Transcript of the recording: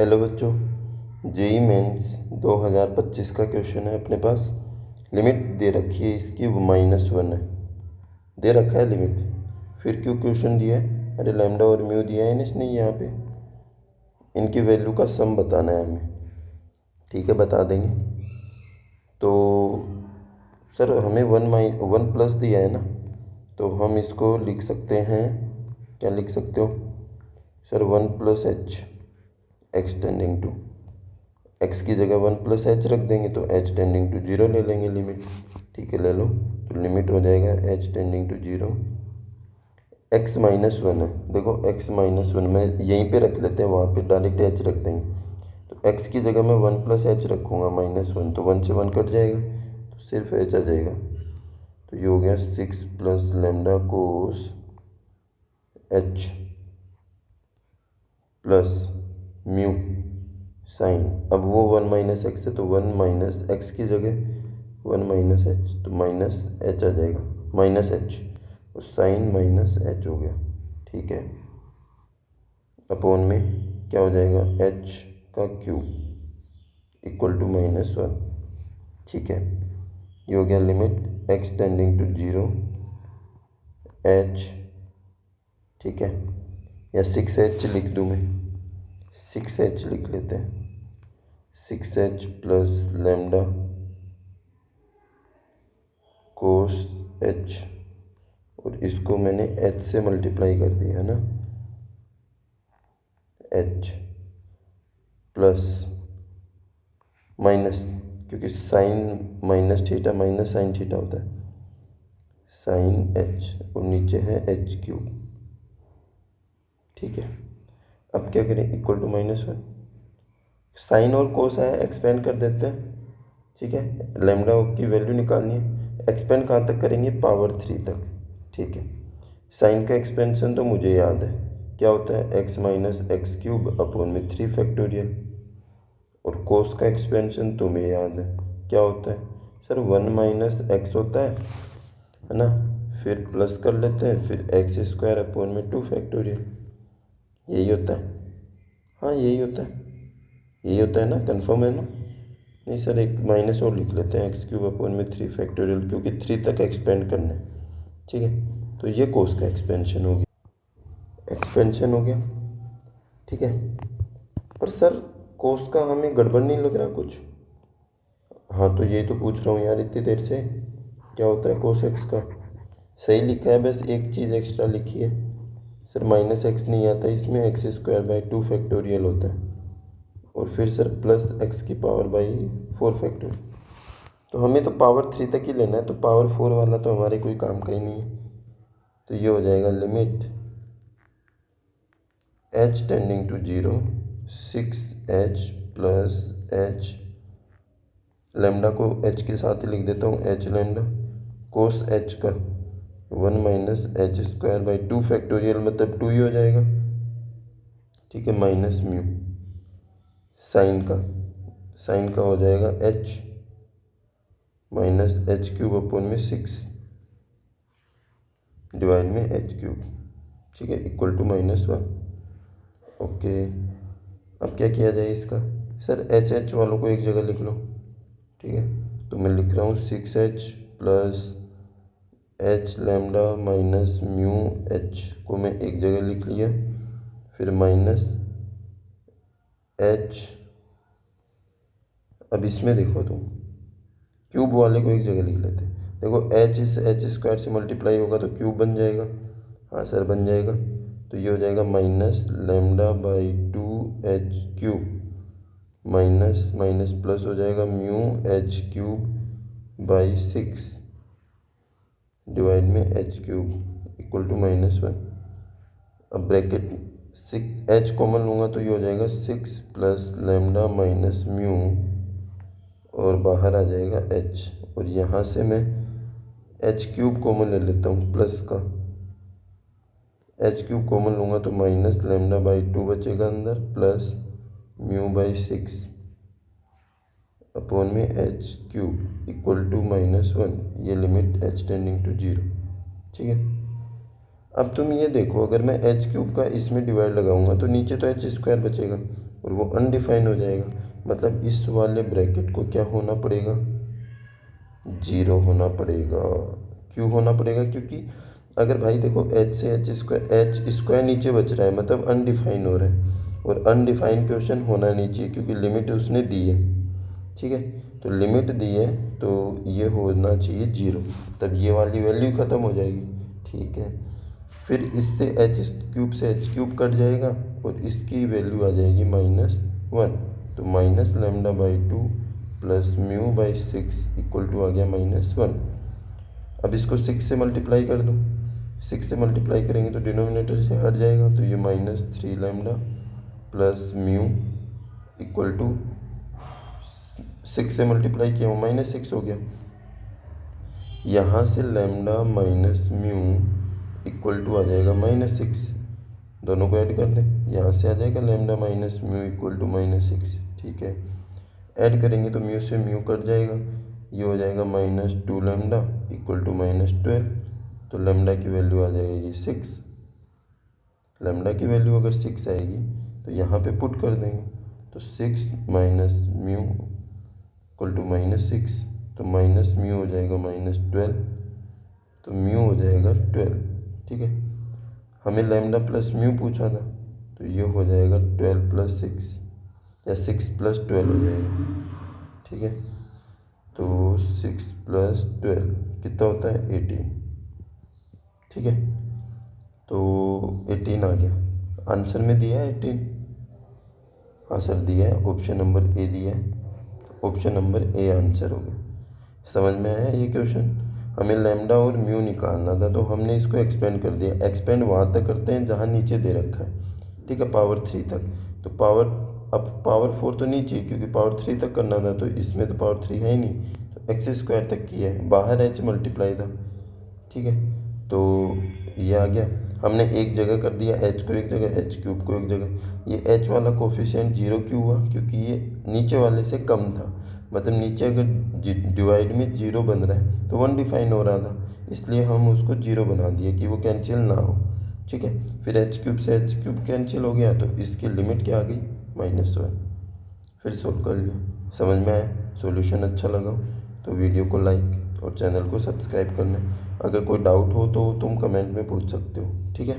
Hello बच्चों, JEE mains 2025 का question है अपने पास। लिमिट दे रखी है इसकी, वो -1 है, दे रखा है लिमिट। फिर क्यों क्वेश्चन दिया है? अरे लैम्डा और म्यू दिया है ना इसने यहाँ पे, इनकी वैल्यू का सम बताना है हमें। ठीक है, बता देंगे। तो सर हमें वन प्लस दिया है ना, तो हम इसको लिख सकते हैं। क्या लिख सकते हो sir? 1+h x tending to, x की जगह 1+h रख देंगे तो h टेंडिंग टू 0 ले लेंगे लिमिट। ठीक है, ले लो। तो लिमिट हो जाएगा h टेंडिंग टू 0, x -1 है। देखो x -1 में यहीं पे रख लेते हैं, वहाँ पे डायरेक्ट h रख देंगे। तो x की जगह मैं 1+h रखूँगा -1, तो 1 से 1 कट जाएगा, तो सिर्फ h आ जाएगा। तो ये हो गया 6 + लैम्डा कोस h प्लस म्यू साइन। अब वो 1 - x है, तो 1 - x की जगह 1 - h, तो -h आ जाएगा, -h, और साइन -h हो गया। ठीक है, अपोन में क्या हो जाएगा? h का क्यूब इक्वल टू -1। ठीक है, ये हो गया limit x tending to 0 h। ठीक है, या 6h लिख दूँ मैं, 6h लिख लेते हैं। 6h प्लस लैम्डा कोस h, और इसको मैंने h से मल्टीप्लाई कर दिया है ना, h प्लस माइनस, क्योंकि sine minus theta minus sine theta होता है, साइन h, और नीचे है h³। ठीक है, अब क्या करें? इक्वल टू -1, साइन और कोस है, एक्सपेंड कर देते हैं। ठीक है, लैम्डा की वैल्यू निकालनी है, एक्सपेंड कहाँ तक करेंगे? पावर 3 तक। ठीक है, साइन का एक्सपेंशन तो मुझे याद है, क्या होता है? x - x³ अपोन में 3 फैक्टोरियल। और कोस का एक्सपेंशन तुम्हें याद है, क्या होता है सर? 1 - x होता है ना, फिर प्लस कर लेते हैं, फिर x² अपोन में 2 फैक्टोरियल। यही होता है, हाँ यही होता है, यही होता है ना, कंफर्म है ना? नहीं सर, एक माइनस और लिख लेते हैं, x³ अपोन में 3 फैक्टोरियल, क्योंकि 3 तक एक्सपेंड करना है। ठीक है, तो ये कोस का एक्सपेंशन हो गया, एक्सपेंशन हो गया। ठीक है, पर सर कोस का हमें गड़बड़ नहीं लग रहा कुछ? हाँ, तो यही तो पूछ रहा हूँ यार इतनी देर से, क्या होता है कोस एक्स का? सही लिखा है, बस एक चीज़ एक्स्ट्रा लिखी है सर, -x नहीं आता इसमें, x²/2 फैक्टोरियल होता है, और फिर सर प्लस x⁴/4 फैक्टोरियल। तो हमें तो पावर 3 तक ही लेना है, तो पावर 4 वाला तो हमारे कोई काम का ही नहीं है। तो ये हो जाएगा limit h tending to 0, 6h plus h, lambda को h के साथ ही लिख देता हूँ, h लैम्डा कोस h का 1 - h²/2 फैक्टोरियल, मतलब 2 ही हो जाएगा। ठीक है, माइनस म्यू साइन का हो जाएगा h -h³ अपोन में 6 डिवाइड में h³। ठीक है, इक्वल टू -1। ओके, अब क्या किया जाए इसका? सर h वालों को एक जगह लिख लो। ठीक है, तो मैं लिख रहा हूँ 6h plus h lambda minus mu h को मैं एक जगह लिख लिया, फिर माइनस h। अब इसमें देखो तुम, क्यूब वाले को एक जगह लिख लेते हैं। देखो h इस h² से मल्टीप्लाई होगा तो क्यूब बन जाएगा। हाँ सर, बन जाएगा। तो ये हो जाएगा -λ/2h³ माइनस माइनस प्लस हो जाएगा μh³/6 डिवाइड में h³ इक्वल टू -1। अब ब्रैकेट 6h कॉमन लूँगा तो ये हो जाएगा 6 प्लस लैम्डा माइनस म्यू, और बाहर आ जाएगा h, और यहाँ से मैं h³ कॉमन ले लेता हूँ प्लस का, h³ कॉमन लूँगा तो -λ/2 बचेगा अंदर, प्लस μ/6 अपोन में h³ इक्वल टू -1। ये लिमिट h टेंडिंग टू 0। ठीक है, अब तुम ये देखो, अगर मैं h³ का इसमें डिवाइड लगाऊंगा तो नीचे तो h² बचेगा, और वो अनडिफाइन हो जाएगा। मतलब इस वाले ब्रैकेट को क्या होना पड़ेगा, 0 होना पड़ेगा। क्यों होना पड़ेगा, क्योंकि अगर भाई देखो एच से एच स्क्वायर नीचे बच रहा है, मतलब अनडिफाइन हो रहा है, और अनडिफाइंड क्वेश्चन होना नहीं चाहिए क्योंकि लिमिट उसने दी है। ठीक है, तो लिमिट दी है तो ये होना चाहिए 0, तब ये वाली वैल्यू ख़त्म हो जाएगी। ठीक है, फिर इससे एच क्यूब से एच क्यूब कट जाएगा और इसकी वैल्यू आ जाएगी -1, तो -λ/2 plus mu by 6 equal to आ गया -1। अब इसको 6 से मल्टीप्लाई कर दो, 6 से मल्टीप्लाई करेंगे तो डिनोमिनेटर से हट जाएगा, तो ये -3λ प्लस म्यू इक्वल टू 6 से मल्टीप्लाई किया वो -6 हो गया। यहाँ से lambda minus mu equal to आ जाएगा -6, दोनों को ऐड कर दें, यहाँ से आ जाएगा lambda minus mu equal to -6। ठीक है, ऐड करेंगे तो म्यू से म्यू कट जाएगा, ये हो जाएगा -2λ इक्वल टू -12, तो लैम्डा की वैल्यू आ जाएगी 6। लैम्डा की वैल्यू अगर 6 आएगी तो यहाँ पे पुट कर देंगे, तो 6 माइनस म्यू इक्वल टू -6, तो माइनस म्यू हो जाएगा -12, तो म्यू हो जाएगा 12। ठीक है, हमें लैम्डा प्लस म्यू पूछा था, तो ये हो जाएगा 12 प्लस 6 या 6 प्लस 12 हो जाएगा। ठीक है, तो 6 प्लस 12 कितना होता है 18। ठीक है, तो 18 आ गया, आंसर में दिया है 18। हाँ सर दिया है, ऑप्शन नंबर ए दिया है, ऑप्शन नंबर ए आंसर हो गया। समझ में आया ये क्वेश्चन। हमें लैम्डा और म्यू निकालना था, तो हमने इसको एक्सपेंड कर दिया। एक्सपेंड वहाँ तक करते हैं जहाँ नीचे दे रखा है, ठीक है, पावर 3 तक। तो अब पावर 4 तो नहीं चाहिए क्योंकि पावर 3 तक करना था, तो इसमें तो पावर 3 है ही नहीं, तो एक्स स्क्वायर तक किया है, बाहर एच मल्टीप्लाई था। ठीक है, तो ये आ गया। हमने एक जगह कर दिया एच को एक जगह, एच क्यूब को एक जगह। ये एच वाला कोफिशिएंट 0 क्यों हुआ, क्योंकि ये नीचे वाले से कम था। मतलब नीचे अगर डिवाइड में 0 बन रहा है तो 1 डिफाइन हो रहा था, इसलिए हम उसको 0 बना दिए कि वो कैंसिल ना हो। ठीक है, फिर एच क्यूब से एच क्यूब कैंसिल हो गया, तो इसकी लिमिट क्या आ गई -1। फिर सोल्व कर लिया। समझ में आया, सॉल्यूशन अच्छा लगा तो वीडियो को लाइक और चैनल को सब्सक्राइब करना। अगर कोई डाउट हो तो तुम कमेंट में पूछ सकते हो। ठीक है।